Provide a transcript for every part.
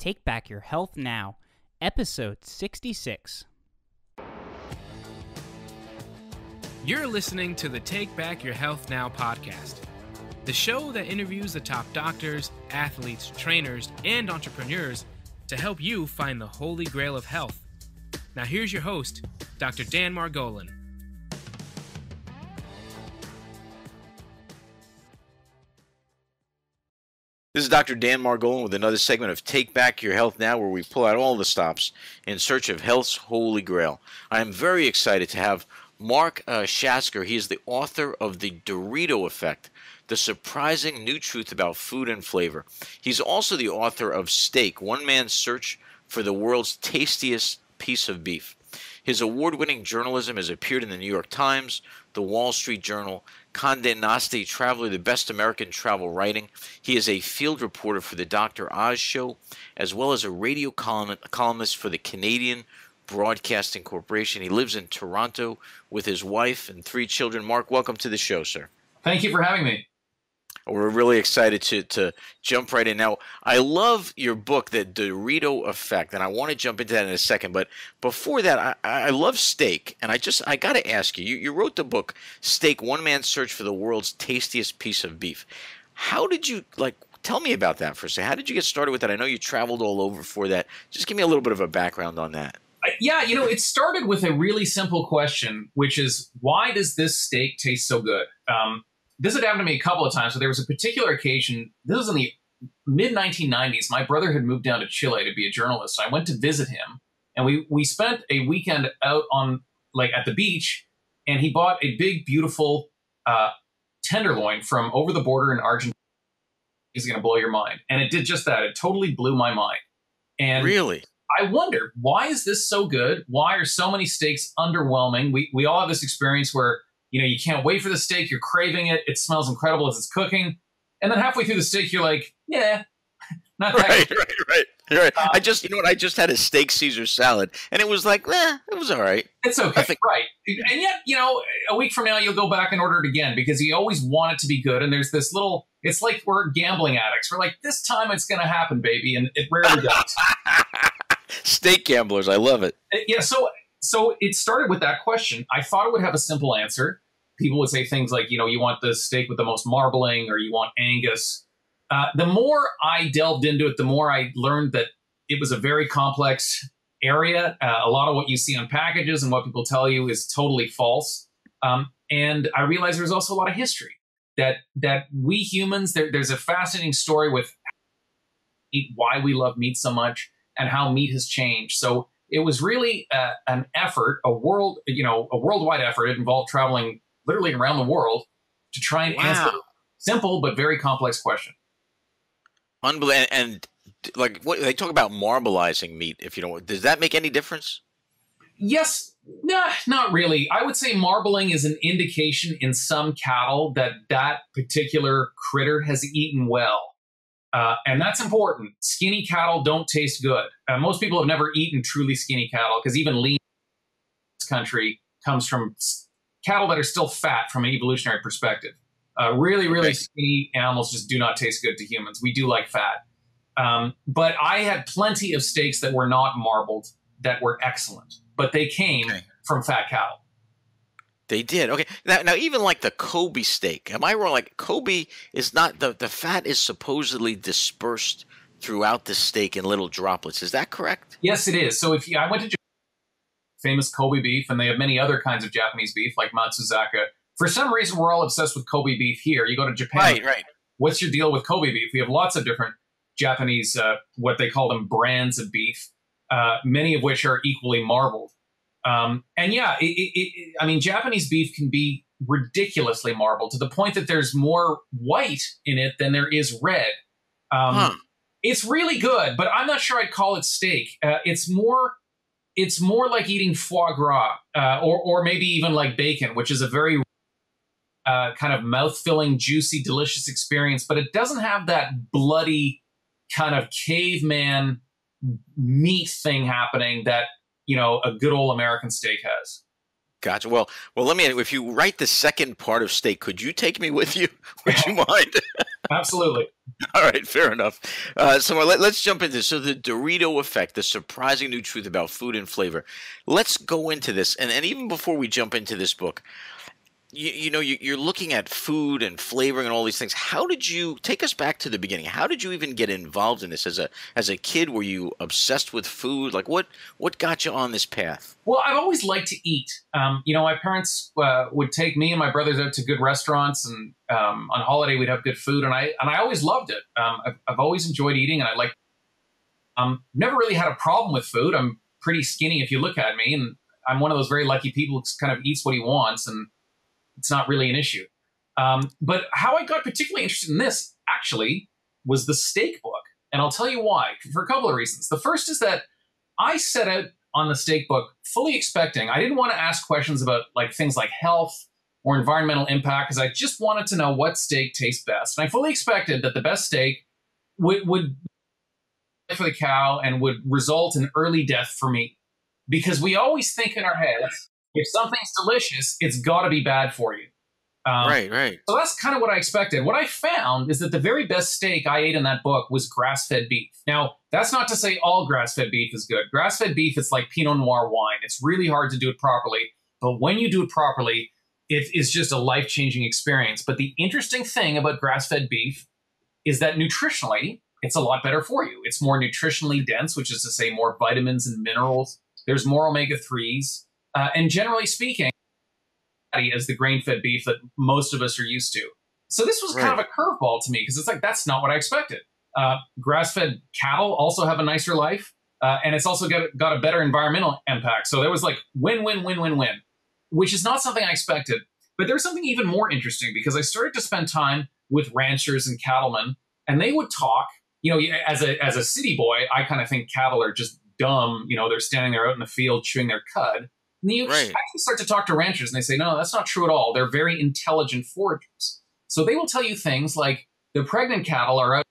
Take Back Your Health Now, Episode 66. You're listening to the Take Back Your Health Now podcast, the show that interviews the top doctors, athletes, trainers, and entrepreneurs to help you find the holy grail of health. Now here's your host, Dr. Dan Margolin. This is Dr. Dan Margolin with another segment of Take Back Your Health Now, where we pull out all the stops in search of health's holy grail. I am very excited to have Mark Schatzker. He is the author of The Dorito Effect, the surprising new truth about food and flavor. He's also the author of Steak, One Man's Search for the World's Tastiest Piece of Beef. His award-winning journalism has appeared in the New York Times, the Wall Street Journal, Condé, Nast, Traveler, the best American travel writing. He is a field reporter for the Dr. Oz Show, as well as a radio columnist for the Canadian Broadcasting Corporation. He lives in Toronto with his wife and 3 children. Mark, welcome to the show, sir. Thank you for having me. We're really excited to jump right in. Now, I love your book, The Dorito Effect, and I want to jump into that in a second. But before that, I love steak, and I got to ask you, you wrote the book, Steak, One Man's Search for the World's Tastiest Piece of Beef. How did you, tell me about that for a second. How did you get started with that? I know you traveled all over for that. Just give me a little bit of a background on that. Yeah, it started with a really simple question, which is, why does this steak taste so good? This had happened to me a couple of times. So there was a particular occasion. This was in the mid-1990s. My brother had moved down to Chile to be a journalist. I went to visit him, and we spent a weekend out on at the beach, and he bought a big, beautiful tenderloin from over the border in Argentina. He's going to blow your mind. And it did just that. It totally blew my mind. And really? I wonder, why is this so good? Why are so many steaks underwhelming? We all have this experience where you can't wait for the steak. You're craving it. It smells incredible as it's cooking. And then halfway through the steak, you're like, yeah, not that good. Right. I just had a steak Caesar salad, and it was it was all right. It's okay, right. And yet, a week from now, you'll go back and order it again because you always want it to be good. And there's this little, it's like we're gambling addicts. We're like, this time it's going to happen, baby. And it rarely does. Steak gamblers. I love it. Yeah, so it started with that question. I thought it would have a simple answer. People would say things like, you want the steak with the most marbling, or you want Angus. The more I delved into it, the more I learned that it was a very complex area. A lot of what you see on packages and what people tell you is totally false. And I realized there's also a lot of history that we humans, there's a fascinating story with why we love meat so much and how meat has changed. So it was really an effort, a worldwide effort. It involved traveling literally around the world to try and answer a simple but very complex question. Unbelievable. And what they talk about marbleizing meat, does that make any difference? Yes. Nah, not really. I would say marbling is an indication in some cattle that particular critter has eaten well. And that's important. Skinny cattle don't taste good. Most people have never eaten truly skinny cattle because even lean in this country comes from cattle that are still fat from an evolutionary perspective. Really skinny animals just do not taste good to humans. We do like fat. But I had plenty of steaks that were not marbled that were excellent, but they came from fat cattle. They did. Okay. Now even the Kobe steak, am I wrong? Kobe is not, the fat is supposedly dispersed throughout the steak in little droplets. Is that correct? Yes, it is. So I went to Japan, famous Kobe beef, and they have many other kinds of Japanese beef like Matsuzaka. For some reason, we're all obsessed with Kobe beef here. You go to Japan. Right. What's your deal with Kobe beef? We have lots of different Japanese, what they call them, brands of beef, many of which are equally marbled. Japanese beef can be ridiculously marbled to the point that there's more white in it than there is red. It's really good, but I'm not sure I'd call it steak. It's more like eating foie gras, or maybe even like bacon, which is a very kind of mouth-filling, juicy, delicious experience, but it doesn't have that bloody kind of caveman meat thing happening that a good old American steak has. Gotcha. Well, let me. If you write the second part of steak, could you take me with you? Would you mind? Absolutely. All right, fair enough. So let's jump into this. So the Dorito effect, the surprising new truth about food and flavor. Let's go into this, and even before we jump into this book, you're looking at food and flavoring and all these things. How did you take us back to the beginning? How did you even get involved in this as a kid? Were you obsessed with food? Like what got you on this path? Well, I've always liked to eat. My parents would take me and my brothers out to good restaurants, and on holiday we'd have good food, and I always loved it. I've always enjoyed eating, and I like. Never really had a problem with food. I'm pretty skinny if you look at me, and I'm one of those very lucky people who kind of eats what he wants, and it's not really an issue. But how I got particularly interested in this, actually, was the steak book. And I'll tell you why, for a couple of reasons. The first is that I set out on the steak book fully expecting, I didn't want to ask questions about things like health or environmental impact, because I just wanted to know what steak tastes best. And I fully expected that the best steak would for the cow and would result in early death for me. Because we always think in our heads, if something's delicious, it's got to be bad for you. Right. So that's kind of what I expected. What I found is that the very best steak I ate in that book was grass-fed beef. Now, that's not to say all grass-fed beef is good. Grass-fed beef is like Pinot Noir wine. It's really hard to do it properly. But when you do it properly, it is just a life-changing experience. But the interesting thing about grass-fed beef is that nutritionally, it's a lot better for you. It's more nutritionally dense, which is to say more vitamins and minerals. There's more omega-3s. And generally speaking, as the grain-fed beef that most of us are used to. So this was kind of a curveball to me, because it's that's not what I expected. Grass-fed cattle also have a nicer life, and it's also got a better environmental impact. So there was win, win, win, win, win, which is not something I expected. But there's something even more interesting, because I started to spend time with ranchers and cattlemen, and they would talk. As a city boy, I kind of think cattle are just dumb. They're standing there out in the field chewing their cud. And you actually start to talk to ranchers, and they say, no, that's not true at all. They're very intelligent foragers. So they will tell you things like the pregnant cattle are out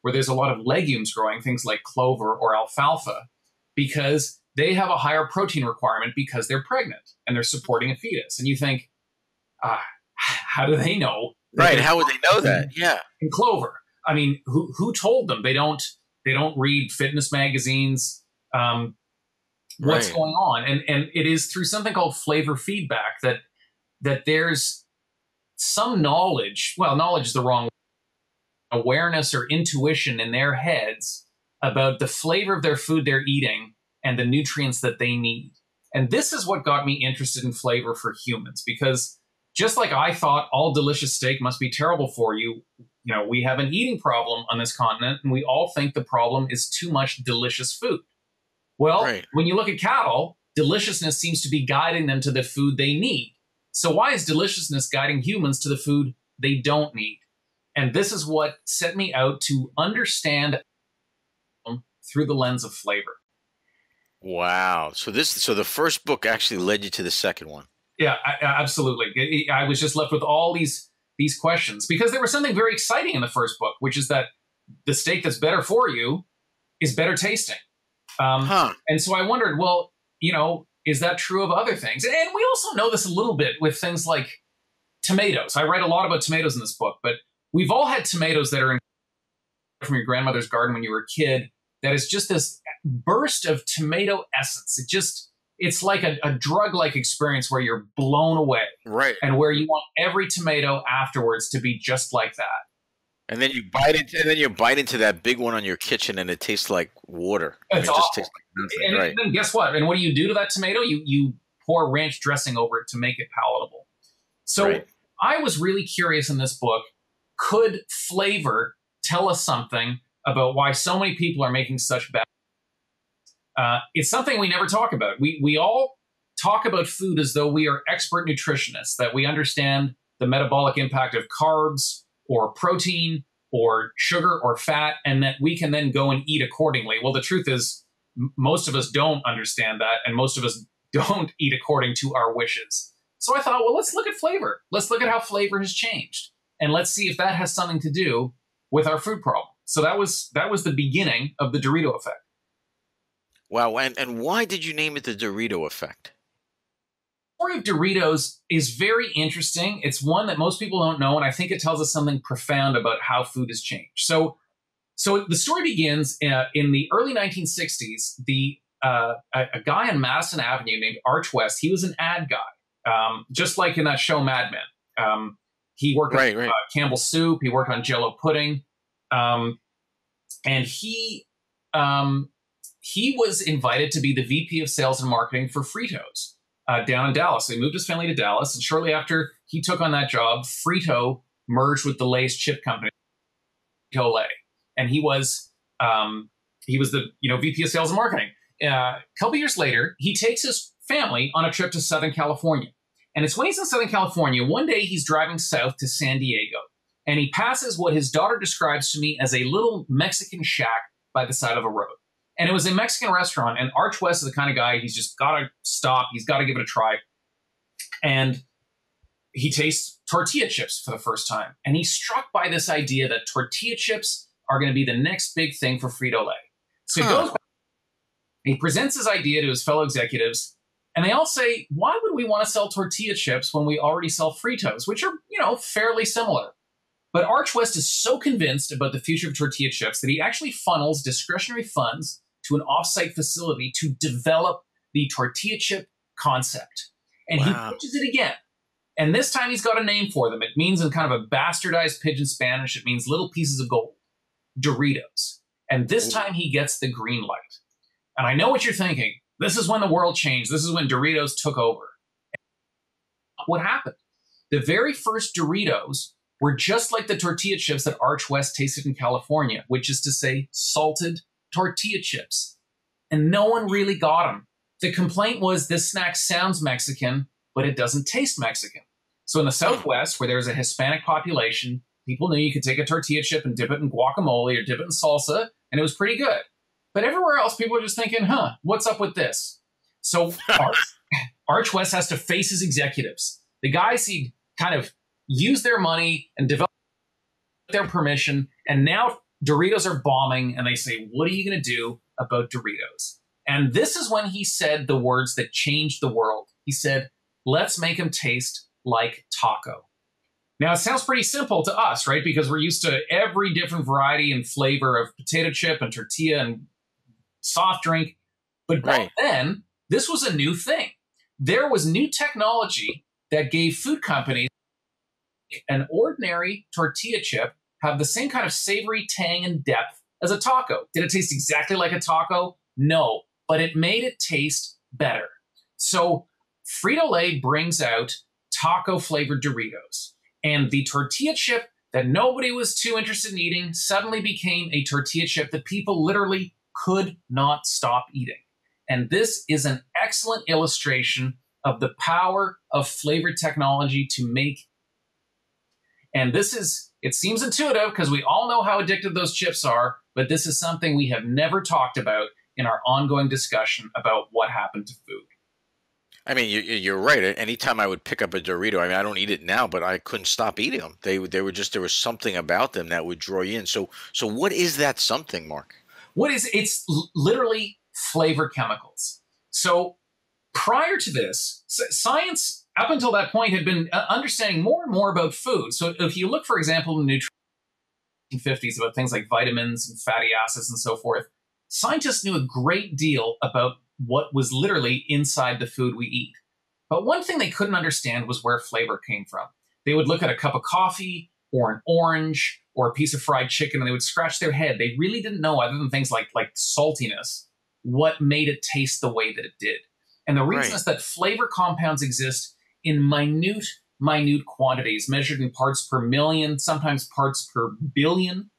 where there's a lot of legumes growing, things like clover or alfalfa, because they have a higher protein requirement because they're pregnant and they're supporting a fetus. And you think, how do they know? Right. How would they know that? Yeah. And clover. I mean, who told them? They don't read fitness magazines. What's going on, and it is through something called flavor feedback that there's some knowledge. Well, knowledge is the wrong word. Awareness or intuition in their heads about the flavor of their food they're eating and the nutrients that they need. And this is what got me interested in flavor for humans, because just like I thought all delicious steak must be terrible for you, we have an eating problem on this continent, and we all think the problem is too much delicious food. Well, when you look at cattle, deliciousness seems to be guiding them to the food they need. So why is deliciousness guiding humans to the food they don't need? And this is what set me out to understand through the lens of flavor. Wow. So the first book actually led you to the second one. Yeah, absolutely. I was just left with all these questions, because there was something very exciting in the first book, which is that the steak that's better for you is better tasting. And so I wondered, well, is that true of other things? And we also know this a little bit with things like tomatoes. I write a lot about tomatoes in this book, but we've all had tomatoes that are from your grandmother's garden when you were a kid. That is just this burst of tomato essence. It's like a drug-like experience where you're blown away. Right. And where you want every tomato afterwards to be just like that. And then you bite into that big one on your kitchen, and it tastes like water. It's awful. Just tastes like nothing. And then guess what? And what do you do to that tomato? You pour ranch dressing over it to make it palatable. So I was really curious in this book, could flavor tell us something about why so many people are making such bad? It's something we never talk about. We all talk about food as though we are expert nutritionists, that we understand the metabolic impact of carbs, or protein, or sugar, or fat, and that we can then go and eat accordingly. Well, the truth is, most of us don't understand that, and most of us don't eat according to our wishes. So I thought, well, let's look at flavor. Let's look at how flavor has changed, and let's see if that has something to do with our food problem. So that was the beginning of the Dorito effect. Wow, and why did you name it the Dorito effect? story of Doritos is very interesting. It's one that most people don't know, and I think it tells us something profound about how food has changed. So the story begins in the early 1960s. A guy on Madison Avenue named Arch West, he was an ad guy, just like in that show Mad Men. He worked on Campbell's Soup. He worked on Jell-O pudding. And he was invited to be the VP of Sales and Marketing for Fritos down in Dallas. So he moved his family to Dallas, and shortly after he took on that job, Frito merged with the Lay's chip company, Frito-Lay, and he was the VP of Sales and Marketing. A couple years later, he takes his family on a trip to Southern California, and it's when he's in Southern California. One day, he's driving south to San Diego, and he passes what his daughter describes to me as a little Mexican shack by the side of a road. And it was a Mexican restaurant, and Arch West is the kind of guy, he's just got to stop. He's got to give it a try. And he tastes tortilla chips for the first time. And he's struck by this idea that tortilla chips are going to be the next big thing for Frito-Lay. So he goes back, he presents his idea to his fellow executives, and they all say, why would we want to sell tortilla chips when we already sell Fritos, which are, fairly similar? But Arch West is so convinced about the future of tortilla chips that he actually funnels discretionary funds to an offsite facility to develop the tortilla chip concept. And he pitches it again. And this time he's got a name for them. It means in kind of a bastardized pidgin Spanish, it means little pieces of gold. Doritos. And this time he gets the green light. And I know what you're thinking. This is when the world changed. This is when Doritos took over. What happened? The very first Doritos were just like the tortilla chips that Arch West tasted in California, which is to say salted tortilla chips. And no one really got them. The complaint was this snack sounds Mexican, but it doesn't taste Mexican. So in the Southwest, where there's a Hispanic population, people knew you could take a tortilla chip and dip it in guacamole or dip it in salsa, and it was pretty good. But everywhere else, people were just thinking, what's up with this? So Arch West has to face his executives. The guys he kind of used their money and developed their permission, and now Doritos are bombing, and they say, what are you going to do about Doritos? And this is when he said the words that changed the world. He said, let's make them taste like taco. Now, it sounds pretty simple to us, right? Because we're used to every different variety and flavor of potato chip and tortilla and soft drink. But back then, this was a new thing. There was new technology that gave food companies an ordinary tortilla chip have the same kind of savory tang and depth as a taco. Did it taste exactly like a taco? No, but it made it taste better. So Frito-Lay brings out taco-flavored Doritos. And the tortilla chip that nobody was too interested in eating suddenly became a tortilla chip that people literally could not stop eating. And this is an excellent illustration of the power of flavor technology to make. And this is, it seems intuitive because we all know how addictive those chips are, but this is something we have never talked about in our ongoing discussion about what happened to food. I mean, you're right. Anytime I would pick up a Dorito, I don't eat it now, but I couldn't stop eating them. They were just, there was something about them that would draw you in. So what is that something, Mark? It's literally flavor chemicals. So prior to this, science up until that point had been understanding more and more about food. So if you look, for example, in the 1950s about things like vitamins and fatty acids and so forth, scientists knew a great deal about what was literally inside the food we eat. But one thing they couldn't understand was where flavor came from. They would look at a cup of coffee or an orange or a piece of fried chicken, and they would scratch their head. They really didn't know, other than things like saltiness, what made it taste the way that it did. And the reason is that flavor compounds exist in minute quantities, measured in parts per million, sometimes parts per billion,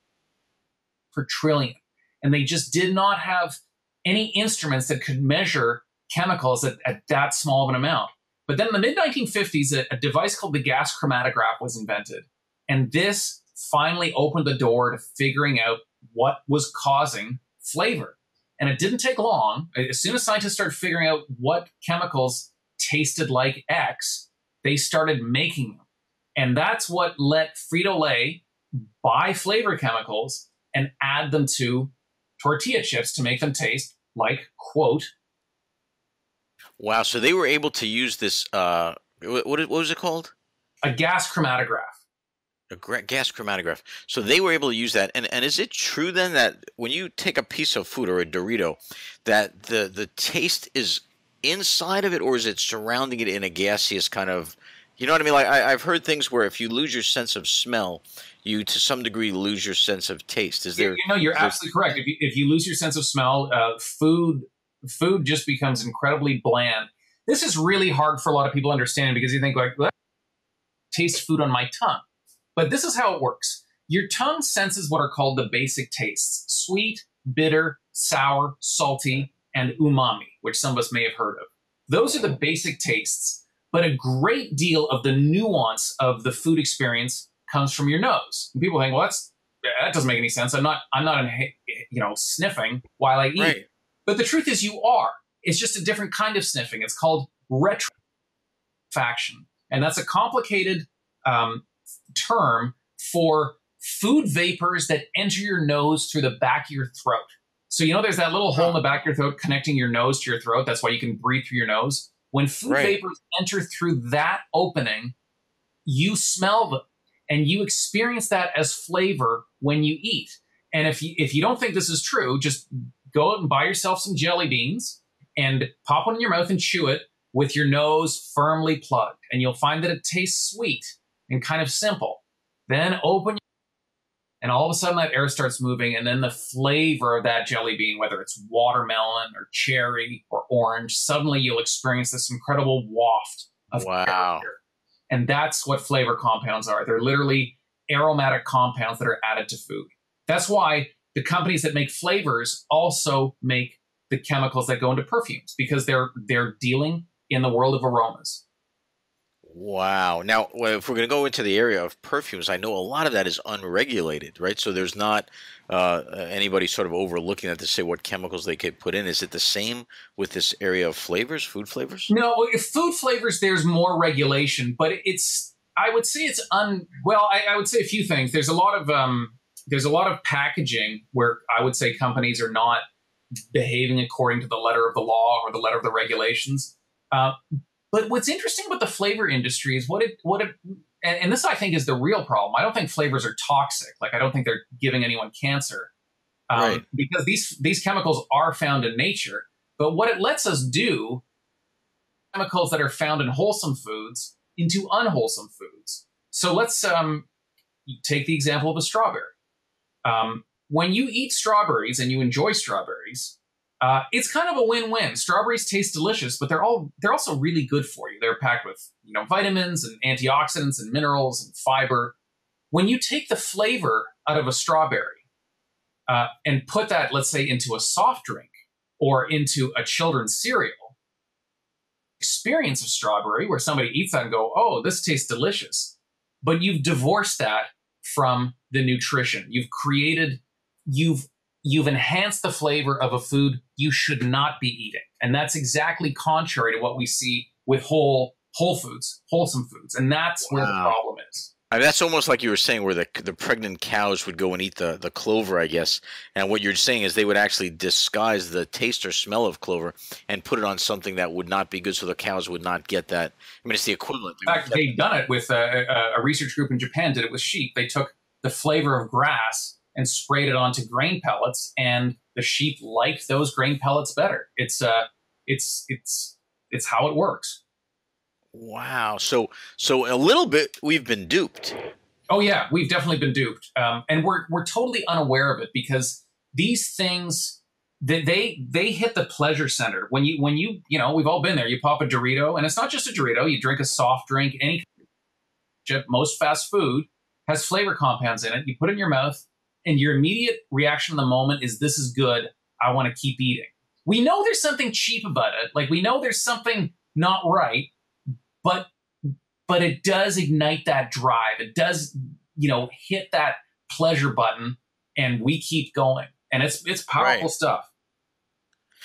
per trillion. And they just did not have any instruments that could measure chemicals at that small of an amount. But then in the mid-1950s, a device called the gas chromatograph was invented. And this finally opened the door to figuring out what was causing flavor. And it didn't take long. As soon as scientists started figuring out what chemicals tasted like X, they started making them. And that's what let Frito-Lay buy flavor chemicals and add them to tortilla chips to make them taste like, quote. Wow. So they were able to use this. What was it called? A gas chromatograph. Gas chromatograph. So they were able to use that. And is it true then that when you take a piece of food or a Dorito, that the taste is inside of it, or is it surrounding it in a gaseous kind of, you know what I mean? Like I've heard things where if you lose your sense of smell, you to some degree lose your sense of taste. Is there? You're absolutely correct. If you lose your sense of smell, food just becomes incredibly bland. This is really hard for a lot of people to understand because you think like, well, taste food on my tongue. But this is how it works. Your tongue senses what are called the basic tastes: sweet, bitter, sour, salty, and umami, which some of us may have heard of. Those are the basic tastes, but a great deal of the nuance of the food experience comes from your nose. And people think, well, that doesn't make any sense. I'm not sniffing while I eat. Right. But the truth is you are. It's just a different kind of sniffing. It's called retrofaction. And that's a complicated term for food vapors that enter your nose through the back of your throat. So, there's that little hole in the back of your throat connecting your nose to your throat. That's why you can breathe through your nose. When food vapors enter through that opening, you smell them and you experience that as flavor when you eat. And if you don't think this is true, just go out and buy yourself some jelly beans and pop one in your mouth and chew it with your nose firmly plugged. And you'll find that it tastes sweet and kind of simple. Then open your and all of a sudden that air starts moving, and then the flavor of that jelly bean, whether it's watermelon or cherry or orange, suddenly you'll experience this incredible waft of character. And that's what flavor compounds are. They're literally aromatic compounds that are added to food. That's why the companies that make flavors also make the chemicals that go into perfumes, because they're dealing in the world of aromas. Wow. Now, if we're going to go into the area of perfumes, I know a lot of that is unregulated, right? So there's not anybody sort of overlooking that to say what chemicals they could put in. Is it the same with this area of flavors, food flavors? No, food flavors, there's more regulation, but I would say I would say a few things. There's a lot of packaging where I would say companies are not behaving according to the letter of the law or the letter of the regulations. But what's interesting about the flavor industry is and this I think is the real problem. I don't think flavors are toxic. Like I don't think they're giving anyone cancer, because these chemicals are found in nature. But what it lets us do, chemicals that are found in wholesome foods into unwholesome foods. So let's take the example of a strawberry. When you eat strawberries and you enjoy strawberries, it's kind of a win-win. Strawberries taste delicious, but they're also really good for you. They're packed with vitamins and antioxidants and minerals and fiber. When you take the flavor out of a strawberry and put that, let's say, into a soft drink or into a children's cereal, experience of strawberry where somebody eats that and go, oh, this tastes delicious. But you've divorced that from the nutrition. You've enhanced the flavor of a food you should not be eating. And that's exactly contrary to what we see with whole foods, wholesome foods. And that's where the problem is. I mean, that's almost like you were saying where the pregnant cows would go and eat the clover, I guess. And what you're saying is they would actually disguise the taste or smell of clover and put it on something that would not be good so the cows would not get that. I mean, it's the equivalent. In fact, they've done it with a research group in Japan, did it with sheep. They took the flavor of grass and sprayed it onto grain pellets, and the sheep liked those grain pellets better. It's how it works. Wow. So a little bit we've been duped. Oh yeah, we've definitely been duped, and we're totally unaware of it because these things they hit the pleasure center. When you we've all been there. You pop a Dorito, and it's not just a Dorito. You drink a soft drink. Most fast food has flavor compounds in it. You put it in your mouth, and your immediate reaction in the moment is, this is good. I want to keep eating. We know there's something cheap about it. Like we know there's something not right, but it does ignite that drive. It does, hit that pleasure button, and we keep going. And it's powerful stuff.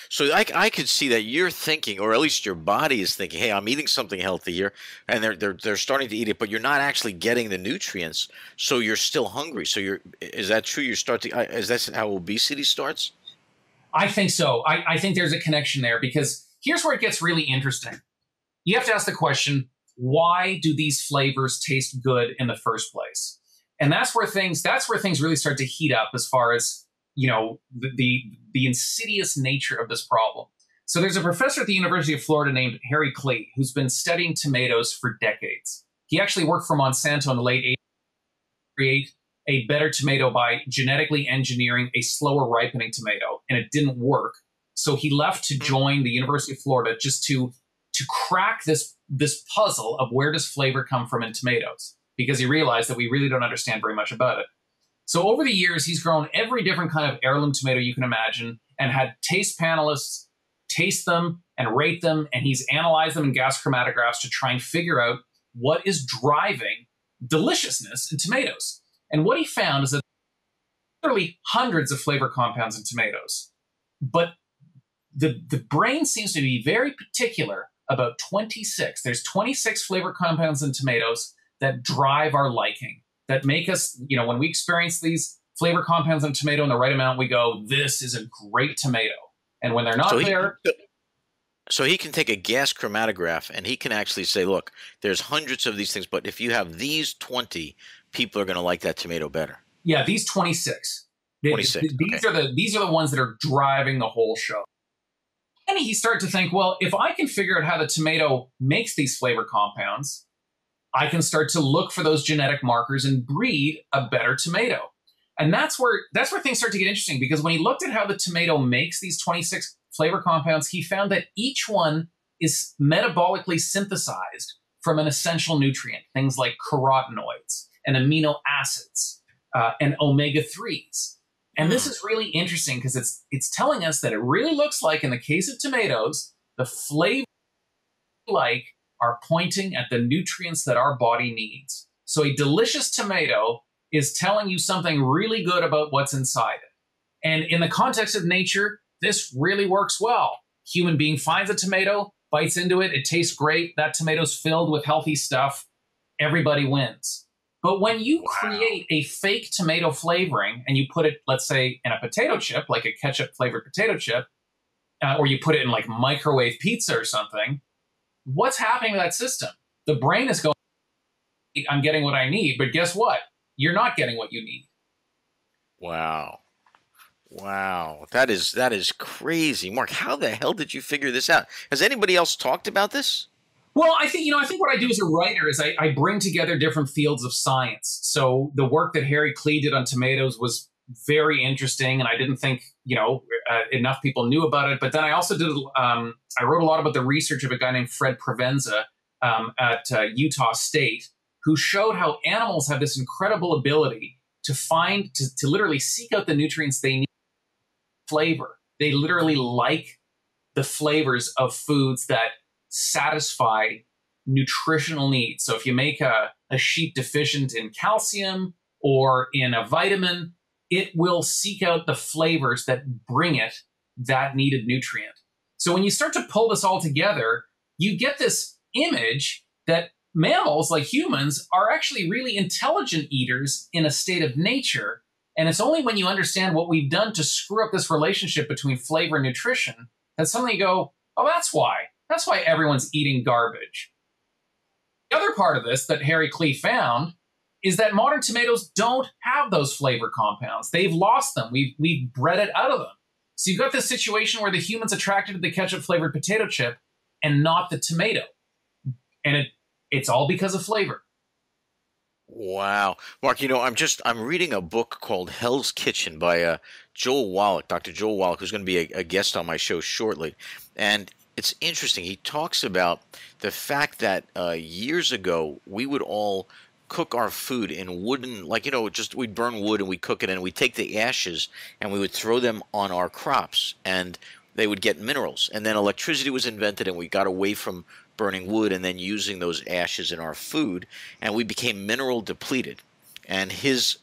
So I could see that you're thinking, or at least your body is thinking, hey, I'm eating something healthy here, and they're starting to eat it, but you're not actually getting the nutrients, so you're still hungry. So is that true? Is that how obesity starts? I think so. I think there's a connection there because here's where it gets really interesting. You have to ask the question, why do these flavors taste good in the first place? And that's where things really start to heat up as far as, you know, the insidious nature of this problem. So there's a professor at the University of Florida named Harry Klee who's been studying tomatoes for decades. He actually worked for Monsanto in the late 80s to create a better tomato by genetically engineering a slower ripening tomato, and it didn't work. So he left to join the University of Florida just to crack this puzzle of where does flavor come from in tomatoes, because he realized that we really don't understand very much about it. So over the years, he's grown every different kind of heirloom tomato you can imagine and had taste panelists taste them and rate them, and he's analyzed them in gas chromatographs to try and figure out what is driving deliciousness in tomatoes. And what he found is that there are literally hundreds of flavor compounds in tomatoes, but the brain seems to be very particular about 26. There's 26 flavor compounds in tomatoes that drive our liking, that make us, you know, when we experience these flavor compounds in tomato in the right amount, we go, this is a great tomato. And when they're not So he can take a gas chromatograph and he can actually say, look, there's hundreds of these things, but if you have these 20, people are going to like that tomato better. Yeah, these 26. 26. These are the ones that are driving the whole show. And he started to think, well, if I can figure out how the tomato makes these flavor compounds, I can start to look for those genetic markers and breed a better tomato. And that's where things start to get interesting, because when he looked at how the tomato makes these 26 flavor compounds, he found that each one is metabolically synthesized from an essential nutrient, things like carotenoids and amino acids and omega-3s. And this is really interesting because it's telling us that it really looks like, in the case of tomatoes, the flavors are pointing at the nutrients that our body needs. So a delicious tomato is telling you something really good about what's inside it. And in the context of nature, this really works well. Human being finds a tomato, bites into it, it tastes great, that tomato's filled with healthy stuff, everybody wins. But when you create a fake tomato flavoring and you put it, let's say, in a potato chip, like a ketchup-flavored potato chip, or you put it in like microwave pizza or something, what's happening to that system? The brain is going, I'm getting what I need, but guess what? You're not getting what you need. Wow. That is crazy. Mark, how the hell did you figure this out? Has anybody else talked about this? Well, I think what I do as a writer is I bring together different fields of science. So the work that Harry Klee did on tomatoes was very interesting, and I didn't think, enough people knew about it. But then I also I wrote a lot about the research of a guy named Fred Provenza at Utah State, who showed how animals have this incredible ability to literally seek out the nutrients they need. Flavor. They literally like the flavors of foods that satisfy nutritional needs. So if you make a sheep deficient in calcium or in a vitamin, it will seek out the flavors that bring it that needed nutrient. So when you start to pull this all together, you get this image that mammals, like humans, are actually really intelligent eaters in a state of nature. And it's only when you understand what we've done to screw up this relationship between flavor and nutrition that suddenly you go, oh, that's why. That's why everyone's eating garbage. The other part of this that Harry Klee found is that modern tomatoes don't have those flavor compounds. They've lost them. We've bred it out of them. So you've got this situation where the human's attracted to the ketchup-flavored potato chip and not the tomato. And it's all because of flavor. Wow. Mark, I'm reading a book called Hell's Kitchen by Joel Wallach, Dr. Joel Wallach, who's going to be a guest on my show shortly. And it's interesting. He talks about the fact that years ago, we would all cook our food in wooden, we'd burn wood and we'd cook it and we'd take the ashes and we would throw them on our crops and they would get minerals. And then electricity was invented and we got away from burning wood and then using those ashes in our food, and we became mineral depleted. And it's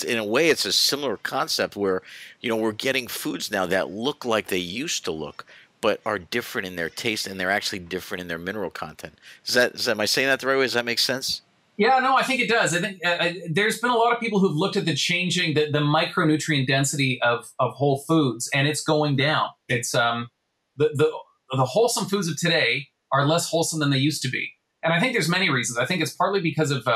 in a way, it's a similar concept where, we're getting foods now that look like they used to look, but are different in their taste, and they're actually different in their mineral content. Am I saying that the right way? Does that make sense? Yeah, no, I think it does. I think there's been a lot of people who've looked at the micronutrient density of whole foods, and it's going down. It's the wholesome foods of today are less wholesome than they used to be. And I think there's many reasons. I think it's partly because of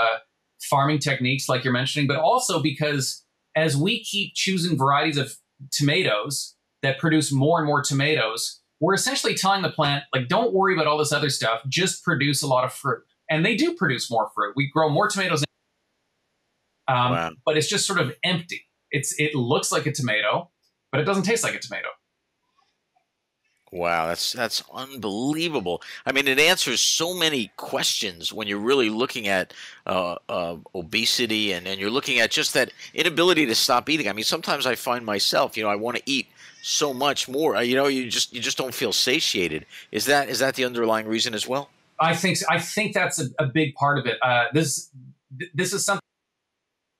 farming techniques like you're mentioning, but also because as we keep choosing varieties of tomatoes that produce more and more tomatoes, we're essentially telling the plant, like, don't worry about all this other stuff, just produce a lot of fruit. And they do produce more fruit. We grow more tomatoes, Wow. but it's just sort of empty. It looks like a tomato, but it doesn't taste like a tomato. Wow, that's unbelievable. I mean, it answers so many questions when you're really looking at obesity and you're looking at just that inability to stop eating. I mean, sometimes I find myself, I want to eat so much more. You just don't feel satiated. Is that the underlying reason as well? I think so. I think that's a big part of it. This is something,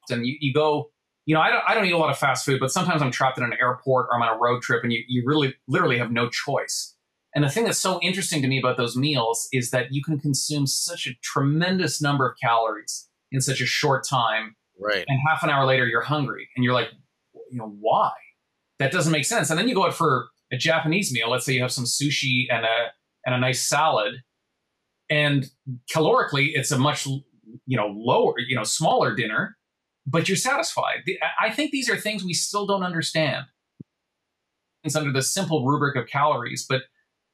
and you go. I don't eat a lot of fast food, but sometimes I'm trapped in an airport or I'm on a road trip and you really literally have no choice. And the thing that's so interesting to me about those meals is that you can consume such a tremendous number of calories in such a short time. Right. And half an hour later, you're hungry and you're like, why? That doesn't make sense. And then you go out for a Japanese meal. Let's say you have some sushi and a nice salad. And calorically, it's a much, lower, smaller dinner. But you're satisfied. I think these are things we still don't understand. It's under the simple rubric of calories, but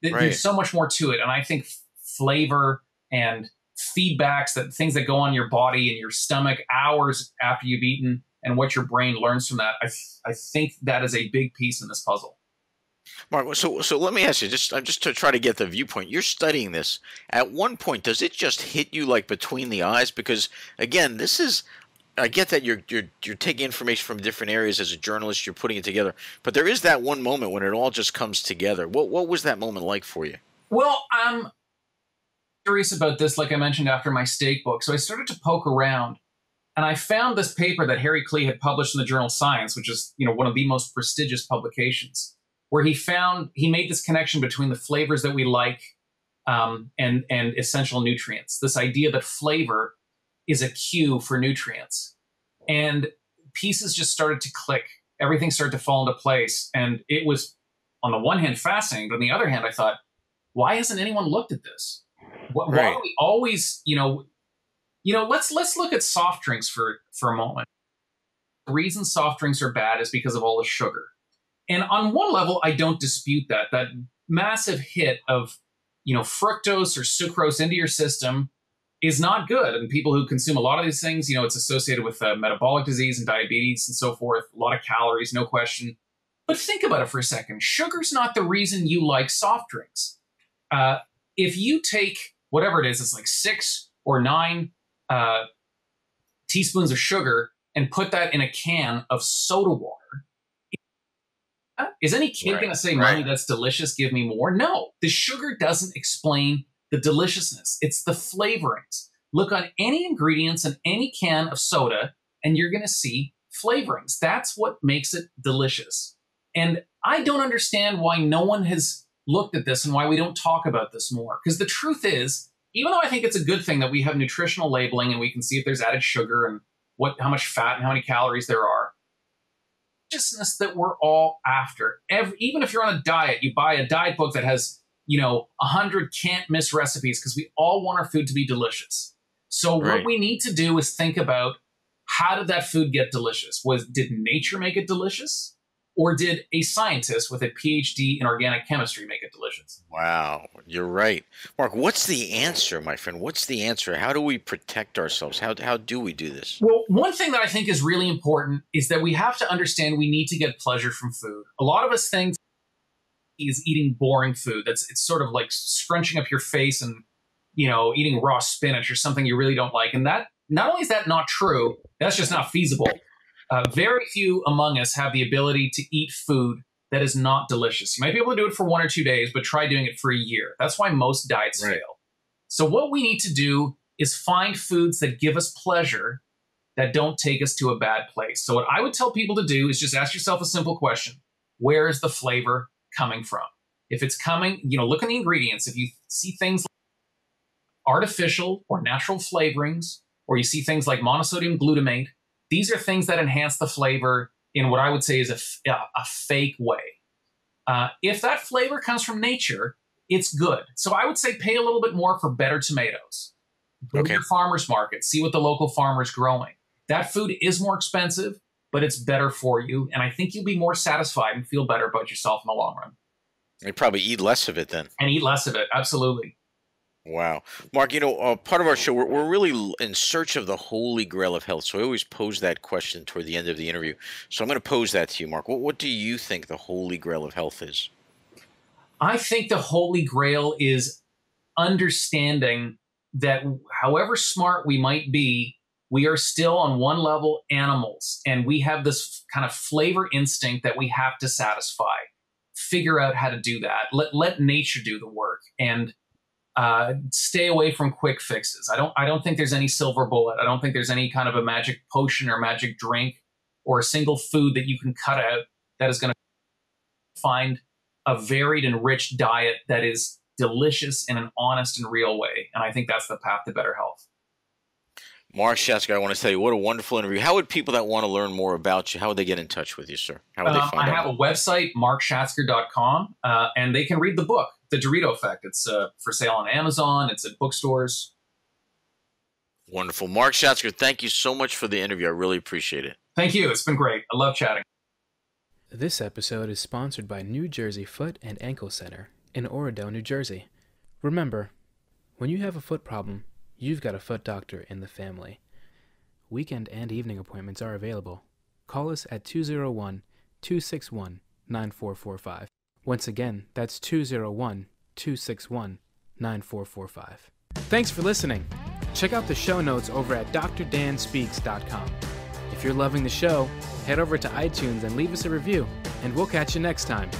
there's so much more to it. And I think flavor and feedbacks, that things that go on your body and your stomach hours after you've eaten, and what your brain learns from that, I think that is a big piece in this puzzle. Mark, so let me ask you, just to try to get the viewpoint. You're studying this. At one point, does it just hit you like between the eyes? Because again, I get that you're taking information from different areas as a journalist, you're putting it together, but there is that one moment when it all just comes together. What was that moment like for you? Well, I'm curious about this, like I mentioned, after my steak book. So I started to poke around, and I found this paper that Harry Klee had published in the journal Science, which is one of the most prestigious publications, where he made this connection between the flavors that we like and essential nutrients. This idea that flavor is a cue for nutrients. And pieces just started to click. Everything started to fall into place. And it was, on the one hand, fascinating. But on the other hand, I thought, why hasn't anyone looked at this? Why do we always, let's look at soft drinks for a moment. The reason soft drinks are bad is because of all the sugar. And on one level, I don't dispute that massive hit of, fructose or sucrose into your system is not good. And people who consume a lot of these things, it's associated with metabolic disease and diabetes and so forth. A lot of calories, no question. But think about it for a second. Sugar's not the reason you like soft drinks. If you take whatever it is, it's like 6 or 9 teaspoons of sugar and put that in a can of soda water, is any kid going to say, Mommy, that's delicious, give me more? No, the sugar doesn't explain the deliciousness. It's the flavorings. Look on any ingredients in any can of soda, and you're going to see flavorings. That's what makes it delicious. And I don't understand why no one has looked at this and why we don't talk about this more. Because the truth is, even though I think it's a good thing that we have nutritional labeling and we can see if there's added sugar and how much fat and how many calories there are, deliciousness that we're all after. Even if you're on a diet, you buy a diet book that has 100 can't miss recipes, because we all want our food to be delicious. So what we need to do is think about, how did that food get delicious? Did nature make it delicious? Or did a scientist with a PhD in organic chemistry make it delicious? Wow, you're right. Mark, what's the answer, my friend? What's the answer? How do we protect ourselves? How do we do this? Well, one thing that I think is really important is that we have to understand we need to get pleasure from food. A lot of us think is eating boring food. It's sort of like scrunching up your face and, eating raw spinach or something you really don't like. And that, not only is that not true, that's just not feasible. Very few among us have the ability to eat food that is not delicious. You might be able to do it for 1 or 2 days, but try doing it for a year. That's why most diets fail. So what we need to do is find foods that give us pleasure, that don't take us to a bad place. So what I would tell people to do is just ask yourself a simple question. Where is the flavor coming from? If it's coming, look at the ingredients. If you see things like artificial or natural flavorings, or you see things like monosodium glutamate, these are things that enhance the flavor in what I would say is a fake way. If that flavor comes from nature, it's good. So I would say pay a little bit more for better tomatoes. Go to your farmer's market, see what the local farmer's growing. That food is more expensive, but it's better for you. And I think you'll be more satisfied and feel better about yourself in the long run. You probably eat less of it then. And eat less of it. Absolutely. Wow. Mark, part of our show, we're really in search of the holy grail of health. So I always pose that question toward the end of the interview. So I'm going to pose that to you, Mark. What do you think the holy grail of health is? I think the holy grail is understanding that however smart we might be, we are still on one level animals. And we have this kind of flavor instinct that we have to satisfy. Figure out how to do that. Let nature do the work. And stay away from quick fixes. I don't think there's any silver bullet. I don't think there's any kind of a magic potion or magic drink or a single food that you can cut out that is going to find a varied and rich diet that is delicious in an honest and real way. And I think that's the path to better health. Mark Schatzker, I want to tell you, what a wonderful interview. How would people that want to learn more about you, how would they get in touch with you, sir? How would they find out? I have a website, markschatzker.com, and they can read the book, The Dorito Effect. It's for sale on Amazon. It's at bookstores. Wonderful. Mark Schatzker, thank you so much for the interview. I really appreciate it. Thank you. It's been great. I love chatting. This episode is sponsored by New Jersey Foot and Ankle Center in Orodo, New Jersey. Remember, when you have a foot problem, you've got a foot doctor in the family. Weekend and evening appointments are available. Call us at 201-261-9445. Once again, that's 201-261-9445. Thanks for listening. Check out the show notes over at drdanspeaks.com. If you're loving the show, head over to iTunes and leave us a review, and we'll catch you next time.